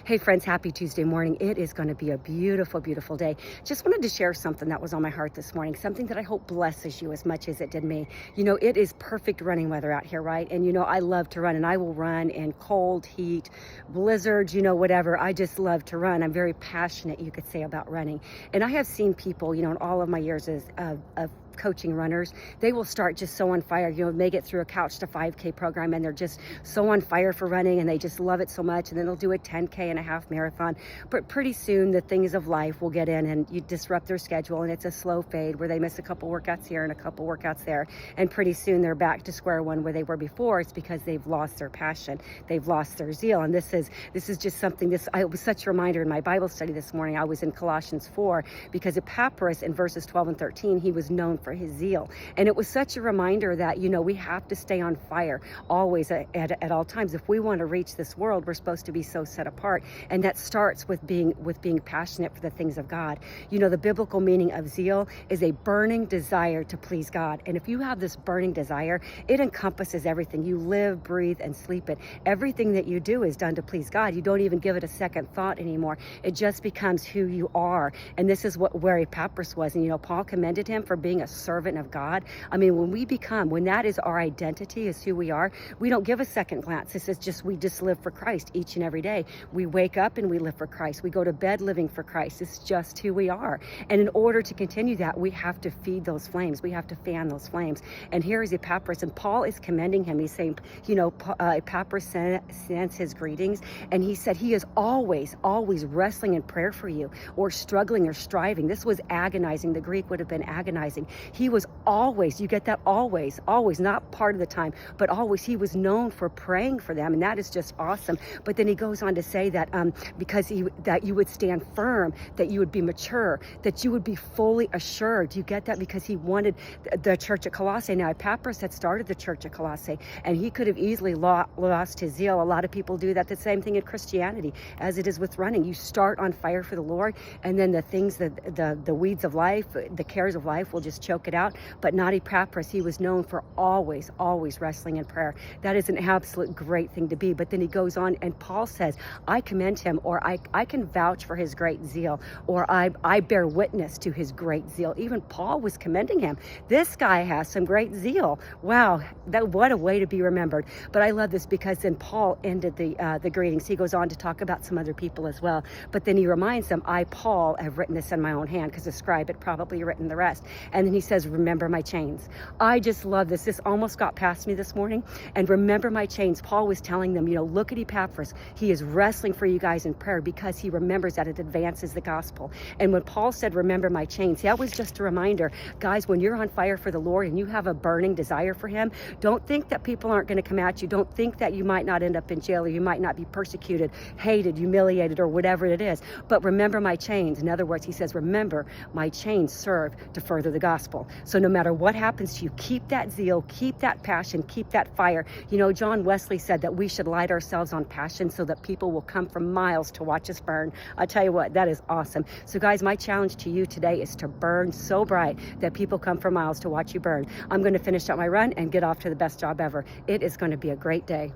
Hey friends, happy Tuesday morning. It is going to be a beautiful, beautiful day. Just wanted to share something that was on my heart this morning, something that I hope blesses you as much as it did me. It is perfect running weather out here, right? And I love to run, and I will run in cold, heat, blizzards, whatever. I just love to run. I'm very passionate, you could say, about running. And I have seen people, in all of my years of coaching runners, they will start just so on fire, they get through a couch to 5K program and they're just so on fire for running and they just love it so much, and then they'll do a 10K and a half marathon. But pretty soon the things of life will get in and you disrupt their schedule, and it's a slow fade where they miss a couple workouts here and a couple workouts there, and pretty soon they're back to square one where they were before. It's because they've lost their passion, they've lost their zeal. And this is just something, it was such a reminder in my Bible study this morning. I was in Colossians 4, because Epaphras in verses 12 and 13, he was known for his zeal. And it was such a reminder that, we have to stay on fire always at all times. If we want to reach this world, we're supposed to be so set apart. And that starts with being passionate for the things of God. The biblical meaning of zeal is a burning desire to please God. And if you have this burning desire, it encompasses everything. You live, breathe, and sleep it. Everything that you do is done to please God. You don't even give it a second thought anymore. It just becomes who you are. And this is where Epaphras was. And Paul commended him for being a servant of God. I mean, when that is our identity, is who we are, we don't give a second glance. This is just, we just live for Christ each and every day. We wake up and we live for Christ. We go to bed living for Christ. It's just who we are. And in order to continue that, we have to feed those flames. We have to fan those flames. And here is Epaphras, and Paul is commending him. He's saying, Epaphras sends his greetings, and he said he is always wrestling in prayer for you, or struggling or striving. This was agonizing. The Greek would have been agonizing. He was always, you get that, always, not part of the time, but always, he was known for praying for them. And that is just awesome. But then he goes on to say that that you would stand firm, that you would be mature, that you would be fully assured. You get that? Because he wanted the church at Colossae. Now, Epaphras had started the church at Colossae, and he could have easily lost his zeal. A lot of people do that. The same thing in Christianity as it is with running. You start on fire for the Lord, and then the things, the weeds of life, the cares of life will just choke it out. But not Epaphras. He was known for always wrestling in prayer. That is an absolute great thing to be. But then he goes on, and Paul says, I commend him, or I can vouch for his great zeal, or I bear witness to his great zeal. Even Paul was commending him. This guy has some great zeal. Wow, what a way to be remembered. But I love this, because then Paul ended the greetings. He goes on to talk about some other people as well. But then he reminds them, I, Paul, have written this in my own hand, because the scribe had probably written the rest. And then he says, remember my chains. I just love this. This almost got past me this morning. And remember my chains. Paul was telling them, look at Epaphras. He is wrestling for you guys in prayer, because he remembers that it advances the gospel. And when Paul said, remember my chains, that was just a reminder. Guys, when you're on fire for the Lord and you have a burning desire for him, don't think that people aren't going to come at you. Don't think that you might not end up in jail, or you might not be persecuted, hated, humiliated, or whatever it is. But remember my chains. In other words, he says, remember my chains serve to further the gospel. So no matter what happens to you, keep that zeal, keep that passion, keep that fire. John Wesley said that we should light ourselves on passion so that people will come from miles to watch us burn. I tell you what, that is awesome. So guys, my challenge to you today is to burn so bright that people come for miles to watch you burn. I'm going to finish up my run and get off to the best job ever. It is going to be a great day.